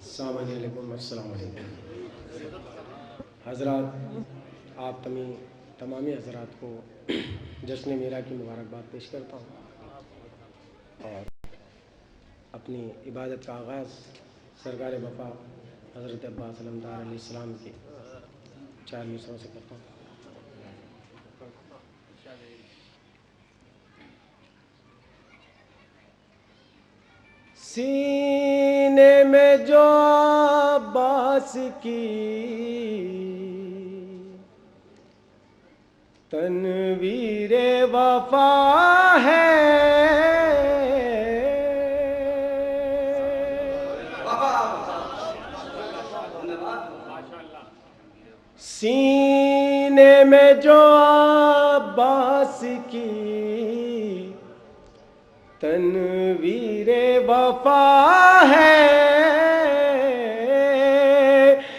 السلام علیکم. السلام علیکم حضرات. آپ تمامی حضرات کو جشن میرا کی مبارکباد پیش کرتا ہوں اور اپنی عبادت کا آغاز سرکار وفا حضرت عباس علمدار علیہ السلام کے 4 مصروں سے کرتا ہوں. سینے میں جو عباس کی تنویر وفا ہے، سینے میں جو عباس کی تنویر وفا ہے،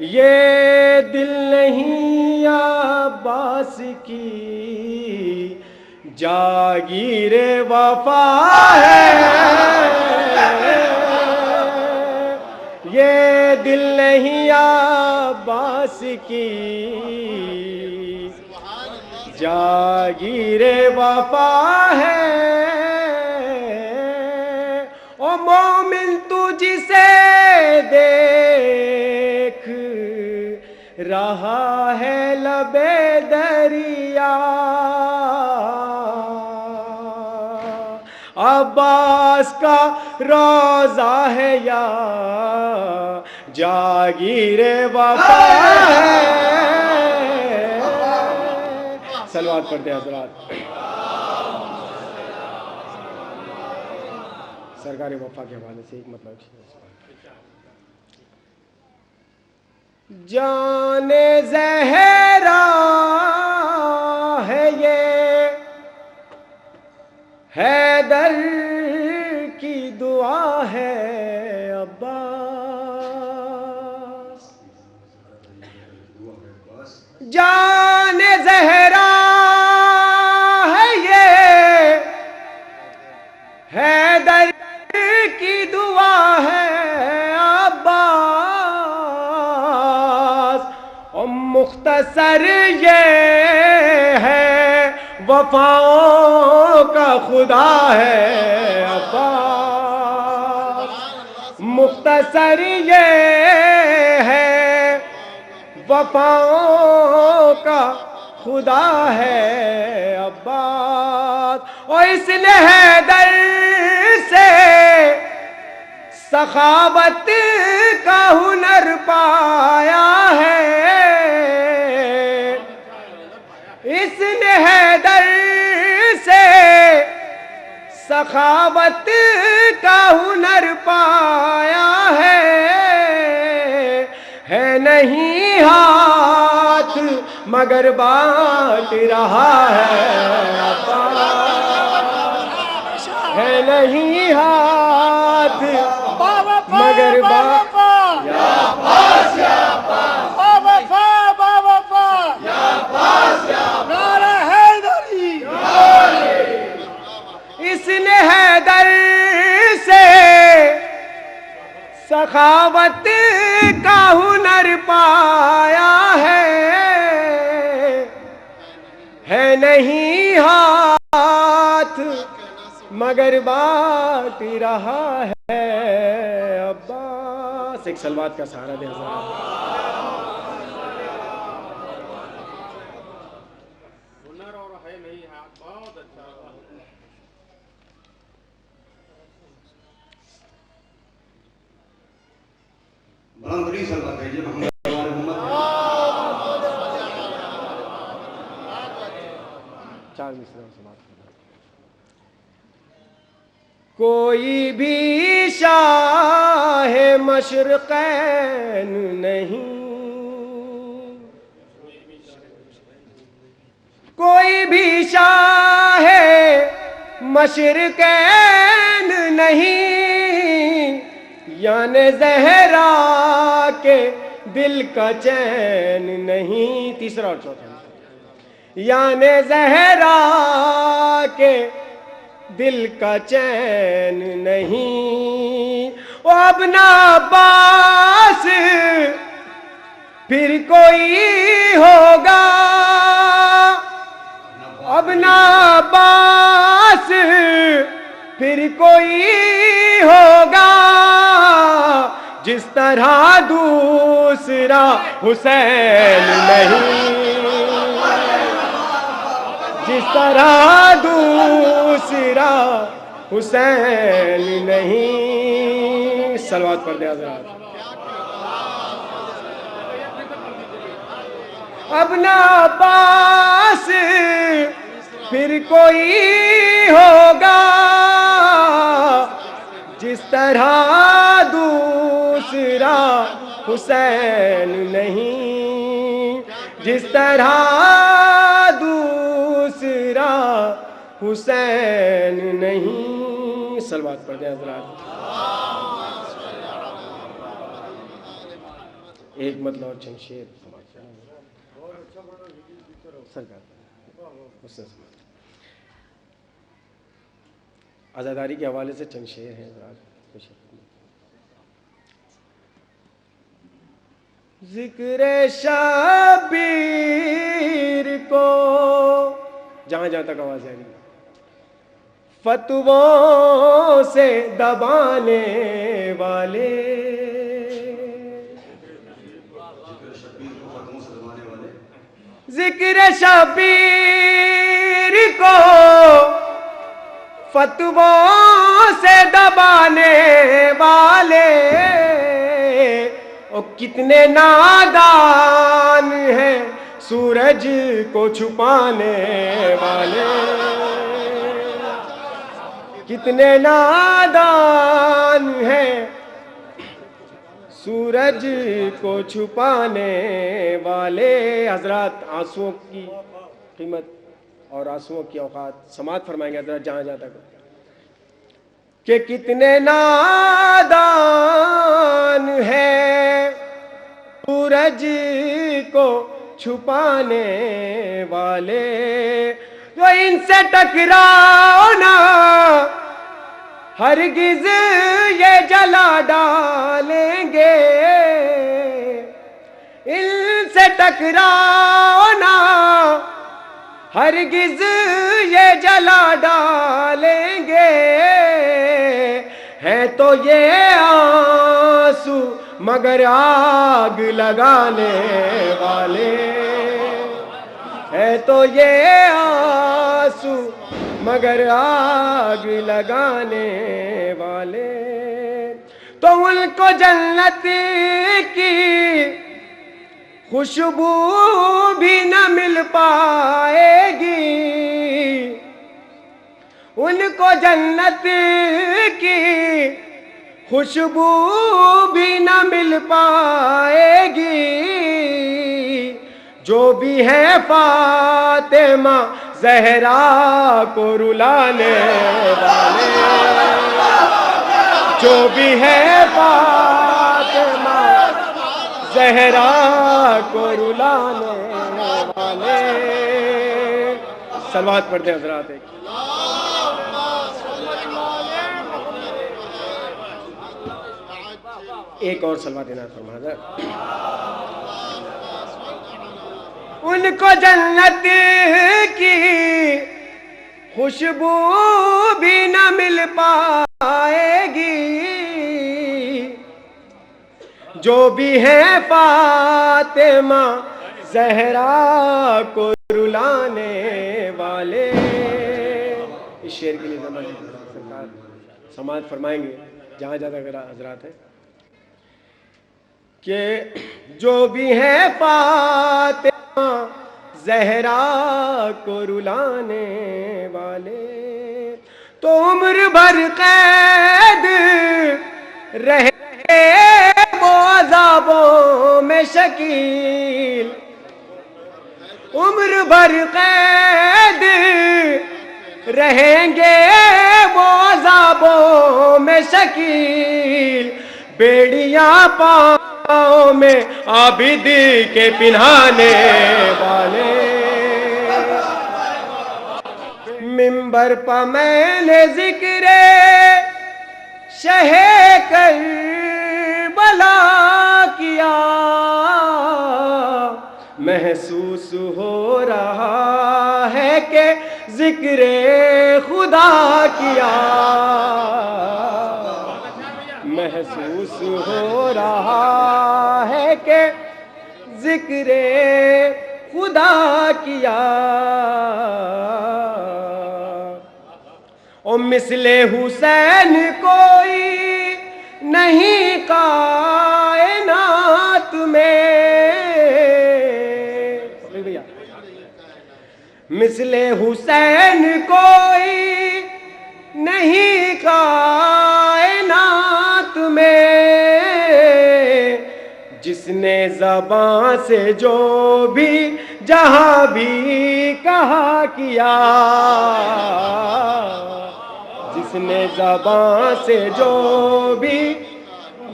یہ دل نہیں عباس کی جاگیر وفا ہے، یہ دل نہیں عباس کی جاگیر وفا ہے. او مومن تجھ سے دیکھ رہا ہے لبے دریا، عباس کا روضہ ہے یا جاگیر وفا ہے. صلوات پڑھتے ہیں حضرات. سرکار وفا کے حوالے سے ایک مطلب جان زہرا ہے یہ حیدر کی دعا ہے عباس، جان زہرا ہے یہ حیدر کی دعا ہے عباس، اور مختصر یہ ہے وفاؤں کا خدا ہے عباس، مختصر یہ ہے وفاؤں کا خدا ہے عباس. اور اس نے حیدر سے سخاوت کا ہنر پایا ہے، اس نے حیدر سے سخاوت کا ہنر پایا ہے نہیں ہاتھ مگر بانٹ رہا ہے عباس، ہے نہیں ہاتھ مگر بانٹ یا عباس یا عباس یا عباس یا نعرہ حیدری. اس نے حیدر سے سخاوت کا ہنر پایا ہے نہیں ہاتھ مگر بانٹ رہا ہے عباس. ایک صلوات کا سہارا دے حضرات. ہنر اور ہے نہیں ہاتھ، بہت اچھا. بلندی صلوات ہے محمد چار مصروں سے بات کرنا. کوئی بھی شاہ مشرقین نہیں، کوئی بھی شاہ مشرقین نہیں، یعنی زہرا کے دل کا چین نہیں. تیسرا اور چوتھا یعنی زہرا کے دل کا چین نہیں. اب نہ کوئی ہوگا جس طرح دوسرا حسین نہیں، جس طرح دوسرا حسین نہیں. صلوات پڑھ دیں حضرات. اب نہ عباس پھر کوئی ہوگا جس طرح دوسرا حسین نہیں، جس طرح دوسرا حسین نہیں. صلوات پڑھ دیں حضرات. ایک مطلب اور چند شعر سرکار عزاداری کے حوالے سے چند شعر ہیں حضرات. ذکر شبیر کو جہاں جہاں تک آواز آ رہی، فتووں سے دبانے والے، ذکر شبیر کو فتووں سے دبانے والے، اور کتنے نادان ہیں سورج کو چھپانے والے، کتنے نادان ہیں سورج کو چھپانے والے. حضرات آنسوؤں کی قیمت اور آنسوؤں کی اوقات سماعت فرمائیں گے حضرات جہاں جہاں تک کہ کتنے نادان ہیں سورج کو چھپانے والے، تو ان سے ٹکراؤ نہ ہرگز یہ جلا ڈالیں گے، ان سے ٹکراؤ نہ ہرگز یہ جلا ڈالیں گے، ہے تو یہ آنسو مگر آگ لگانے والے، ہے تو یہ آنسو مگر آگ لگانے والے. تو ان کو جنت کی خوشبو بھی نہ مل پائے گی، ان کو جنت کی خوشبو بھی نہ مل پائے گی، جو بھی ہے فاطمہ زہرا کو رلانے والے، جو بھی ہے فاطمہ زہرا کو رلانے والے. صلوات پڑھ دیں حضرات. ایک اور صلوات عنایت فرما حضرت. ان کو جنت کی خوشبو بھی نہ مل پائے گی، جو بھی ہے فاطمہ زہرا کو رلانے والے. اس شعر کے لیے سرکار سماعت فرمائیں گے جہاں جہاں تک حضرات ہے کہ جو بھی ہے فاطمہ زہرا کو رلانے والے، تو عمر بھر قید رہے وہ عذابوں میں شکیل، عمر بھر قید رہیں گے وہ عذابوں میں شکیل، بیڑیاں پاؤں میں عابد کے پہنانے والے. منبر پہ میں نے ذکر شہ کربلا کیا، محسوس ہو رہا ہے کہ ذکر خدا کیا محسوس ہو رہا ہے کہ ذکر خدا کیا او مثل حسین کوئی نہیں کائنات میں مثل حسین کوئی نہیں کائنات میں جس نے زبان سے جو بھی جہاں بھی کہا کیا جس نے زبان سے جو بھی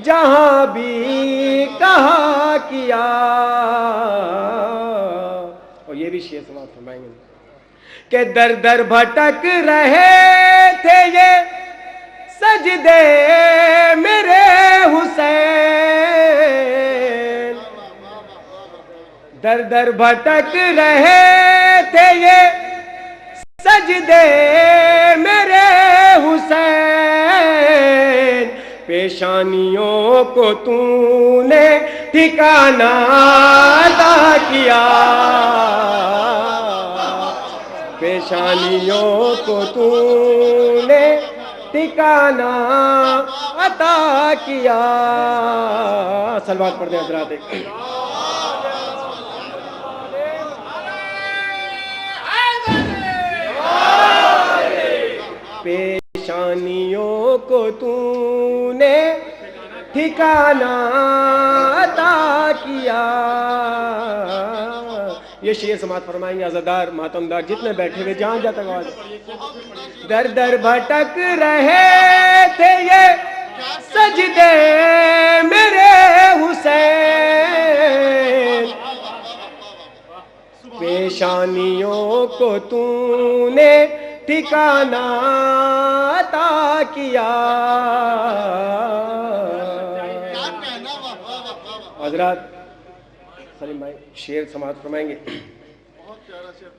جہاں بھی کہا کیا. اور یہ بھی شعر سماعت فرمائیں گے کہ در در بھٹک رہے تھے یہ سجدے میرے حسین در در بھٹک رہے تھے یہ سجدے میرے حسین پیشانیوں کو تو نے ٹھکانہ عطا کیا پیشانیوں کو تو نے ٹھکانہ عطا کیا. صلوات پڑھ دیں حضرات. پیشانیوں کو تو نے ٹھکانہ عطا کیا. یہ شعر سماعت فرمائیں گے عزادار ماتمدار جتنے بیٹھے ہوئے جہاں جاتا آواز. در در بھٹک رہے تھے یہ سجدے میرے حسین پیشانیوں کو تو نے ٹھکانہ عطا کیا. حضرات سلیم بھائی شعر سماعت فرمائیں گے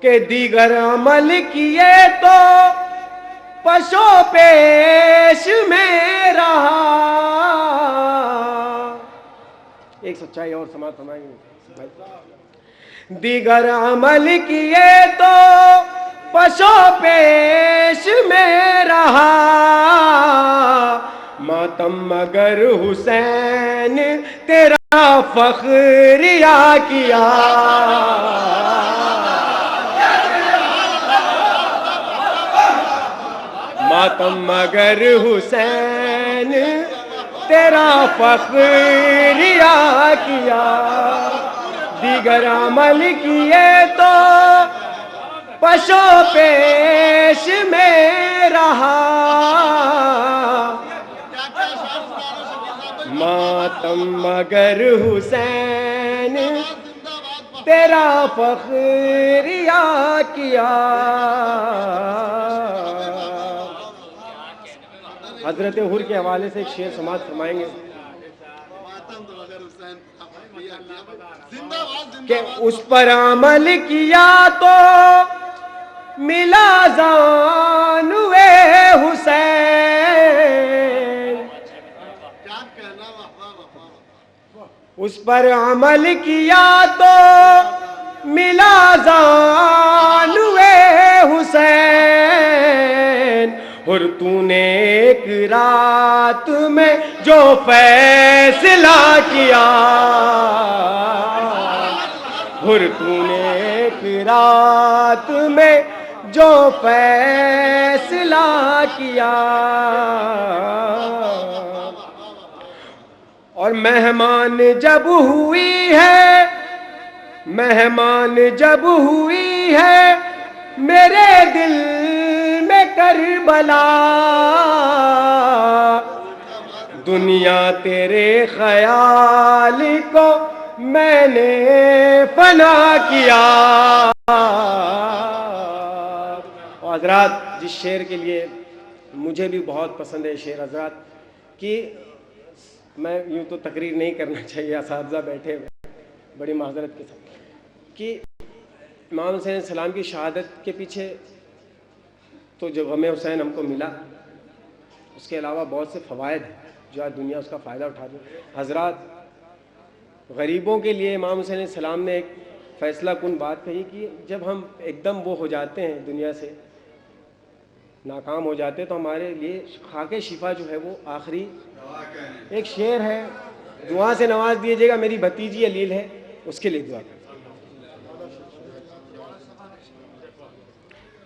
کہ دیگر عمل کیے تو پشو پیش میں رہا. ایک سچائی اور سماعت فرمائیں گے. دیگر عمل کیے تو پشو پیش میں رہا ماتم مگر حسین تیرا فخریہ کیا. ماتم مگر حسین تیرا فخریہ کیا. دیگر عمل کیے تو پشو پیش میں رہا ماتم مگر حسین تیرا فخریہ کیا. حضرت حر کے حوالے سے ایک شعر سماعت فرمائیں گے کہ اس پر عمل کیا تو ملا زانوے حسین. اس پر عمل کیا تو ملا زانوے حسین. اور تو نے ایک رات میں جو فیصلہ کیا اور تو نے ایک رات میں جو فیصلہ کیا اور مہمان جب ہوئی ہے میرے دل میں کربلا دنیا تیرے خیال کو میں نے فنا کیا. حضرات جس شعر کے لیے مجھے بھی بہت پسند ہے شعر حضرات کہ میں یوں تو تقریر نہیں کرنا چاہیے اساتذہ بیٹھے ہوئے بڑی معذرت کے ساتھ کہ امام حسین علیہ السلام کی شہادت کے پیچھے تو جو غم حسین ہم کو ملا، اس کے علاوہ بہت سے فوائد ہیں جو آج دنیا اس کا فائدہ اٹھا رہی ہے۔ حضرات، غریبوں کے لیے امام حسین علیہ السلام نے ایک فیصلہ کن بات کہی کہ جب ہم ایک دم وہ ہو جاتے ہیں، دنیا سے ناکام ہو جاتے ہیں، تو ہمارے لیے خاک شفا جو ہے وہ آخری ایک شعر ہے، دعا سے نواز دیجیے گا۔ میری بھتیجی علیل ہے، اس کے لیے دعا کریں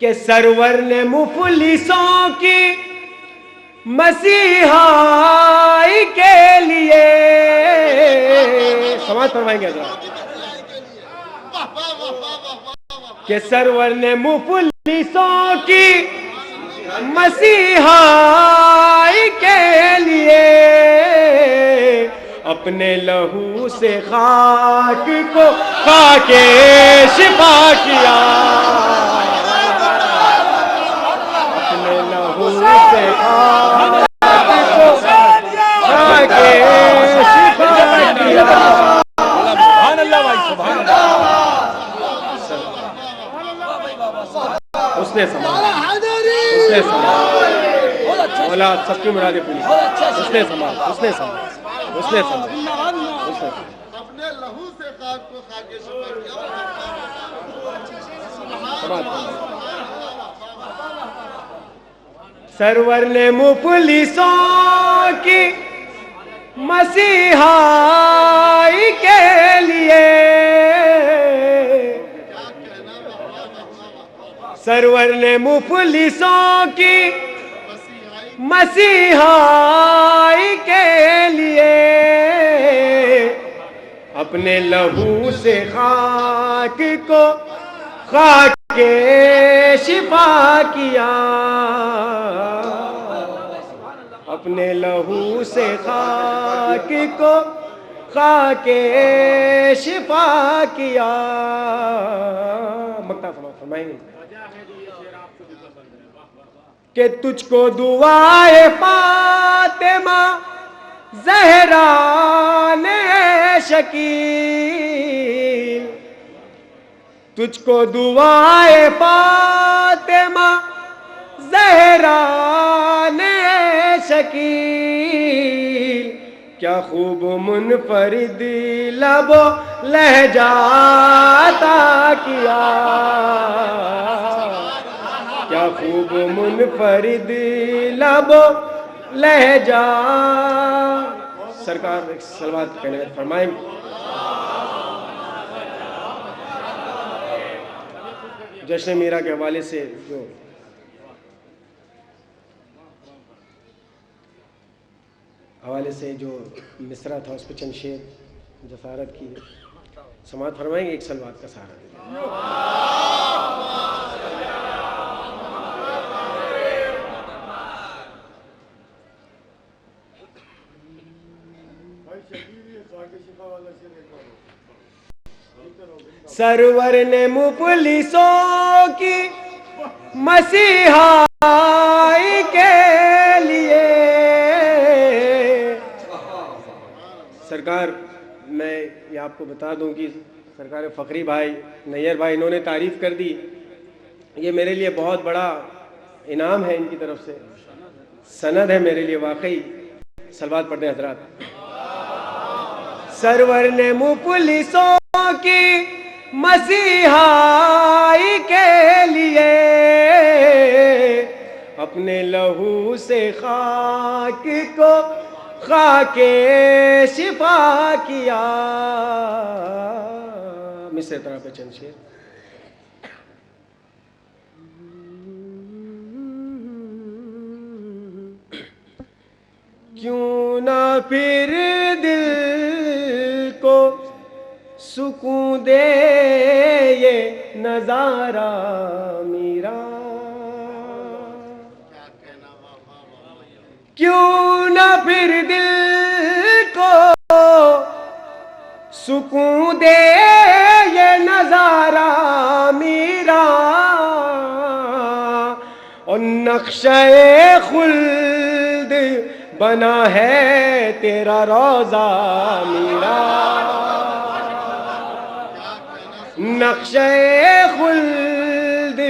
کہ سرور نے مفلسوں کی مسیحائی کے لیے، سماعت فرمائیں گے حضرات، کہ سرور نے مفلسوں کی مسیحائی کے لیے اپنے لہو سے خاک کو خاک شفا کیا، اپنے لہو سے خاک کو خاک شفا کیا۔ سبحان اللہ بھائی، سبحان اللہ۔ اس نے سنبھالا، اس نے سنبھالا، مولا سب کی مرادیں پوری، اس نے سنبھالا، اس نے سنبھالا، اس نے سنبھالا، اپنے لہو سے خاک کو خاک شفا کیا۔ سرور نے مفلسوں کی مسیحائی کے لیے، سرور نے مفلسوں کی مسیحائی کے لیے اپنے لہو سے خاک کو خاک شفا کیا، اپنے لہو سے خاک کو خاک شفا کیا۔ مقطع فرمائیں گے کہ تجھ کو دعائے فاطمہ زہرا نے شکیل، تجھ کو دعائے فاطمہ زہرا نے شکیل، کیا خوب منفرد لب و لہجہ عطا کیا، کیا خوب منفرد لب و لہجہ۔ سرکار ایک صلوات کہنے فرمائیں گے۔ جشن میرا کے حوالے سے جو مصرع تھا، اس پہ چند شعر جسارت کی سماعت فرمائیں گے، ایک صلوات کا سہارا دیں۔ سرور نے مفلسوں کی مسیحائی کے لیے، سرکار میں یہ آپ کو بتا دوں کہ سرکار فخری بھائی نیئر بھائی انہوں نے تعریف کر دی، یہ میرے لیے بہت بڑا انعام ہے، ان کی طرف سے سند ہے میرے لیے واقعی۔ صلوات پڑھتے ہیں حضرات۔ سرور نے مفلسوں کی مسیحائی کے لیے اپنے لہو سے خاک کو خاک شفا کیا۔ مصرع طرح پہ چند شعر۔ کیوں نہ پھر دل کو سکون دے یہ نظارہ میرا، کیوں نہ پھر دل کو سکون دے یہ نظارہ میرا، اور نقشہ خلد بنا ہے تیرا روضہ میرا، نقشہ خلد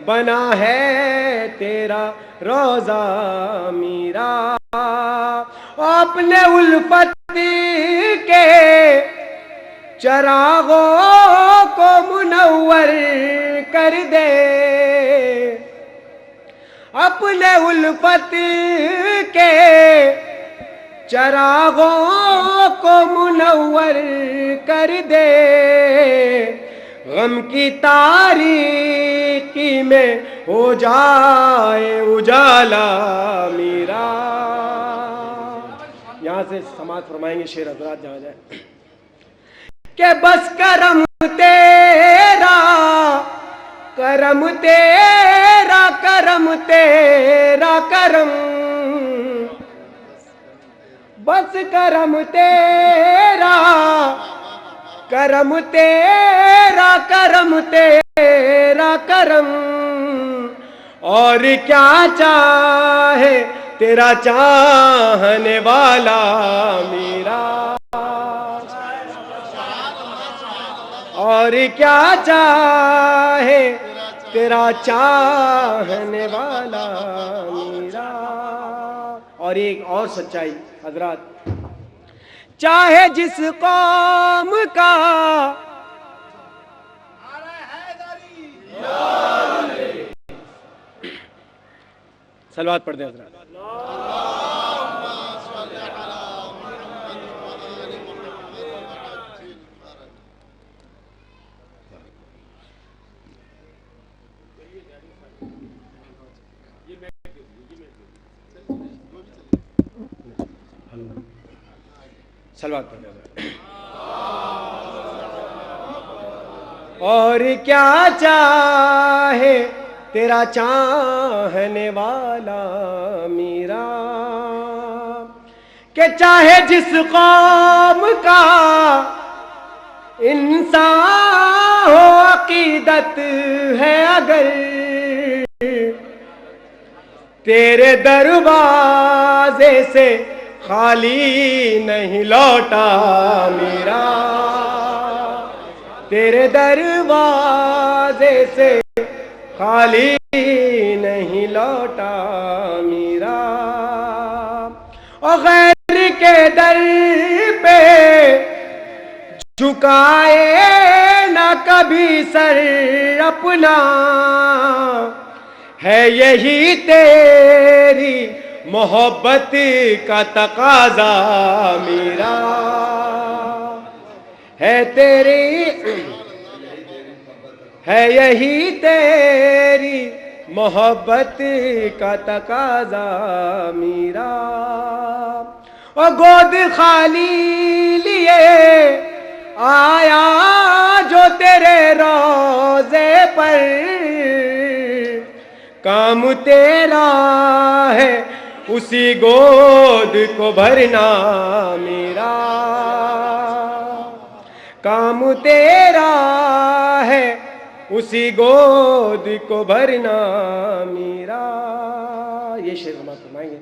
بنا ہے تیرا روزہ میرا، اپنے الفت کے چراغوں کو منور کر دے، اپنے الفت کے چراغوں کو منور کر دے، غم کی تاریکی میں ہو جائے اجالا میرا۔ یہاں سے سماعت فرمائیں گے شعر حضرات جہاں جائے کہ بس کرم تیرا، کرم تیرا، کرم تیرا، کرم، بس کرم تیرا، کرم تیرا، کرم تیرا، کرم، اور کیا چاہے تیرا چاہنے والا میرا، اور کیا چاہے تیرا چاہنے والا میرا۔ اور ایک اور سچائی حضرات، چاہے جس قوم کا صلوات پڑھ دیں حضرات، صلوات پڑھ دیں حضرات۔ اور کیا چاہے تیرا چاہنے والا میرا، کہ چاہے جس قوم کا انسان ہو عقیدت ہے اگر، تیرے دروازے سے خالی نہیں لوٹا میرا، تیرے دروازے سے خالی نہیں لوٹا میرا، اور غیر کے در پہ جھکائے نہ کبھی سر اپنا، ہے یہی تیری محبت کا تقاضا میرا، ہے تیری، ہے یہی تیری محبت کا تقاضا میرا، اور گود خالی لیے آیا جو تیرے روضے پر، کام تیرا ہے اسی گود کو بھرنا میرا، کام تیرا ہے اسی گود کو بھرنا میرا۔ یہ شعر ہم آپ فرمائیں گے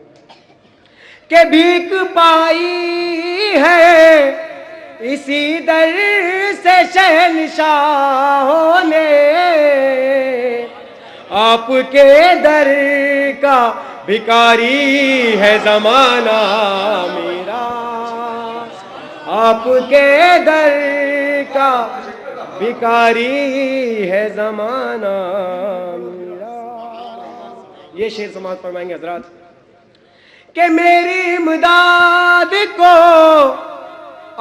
کہ بھیک پائی ہے اسی در سے شہنشاہوں نے، آپ کے در کا بھکاری ہے زمانہ میرا، آپ کے در کا بھکاری ہے زمانہ میرا۔ یہ شعر سماعت فرمائیں گے حضرات کہ میری امداد کو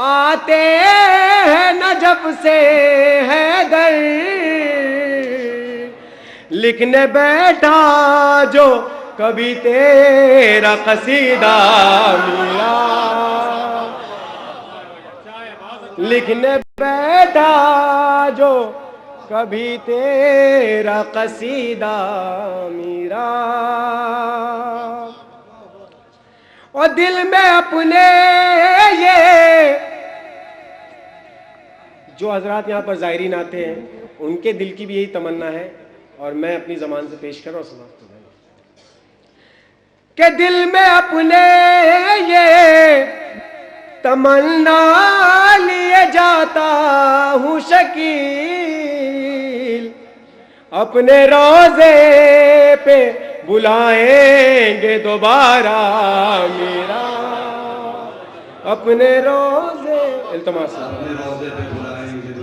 آتے ہیں نجف سے حیدر، لکھنے بیٹھا جو کبھی تیرا قصیدہ میرا، لکھنے بیٹھا جو کبھی تیرا قصیدہ میرا، اور دل میں اپنے یہ جو حضرات یہاں پر زائرین آتے ہیں ان کے دل کی بھی یہی تمنا ہے، اور میں اپنی زبان سے پیش کر رہا ہوں سماعت کریں کہ دل میں اپنے یہ تمنا لیے جاتا ہوں شکیل، اپنے روزے پہ بلائیں گے دوبارہ میرا اپنے روزے التماس اپنے روزے پہ بلائیں گے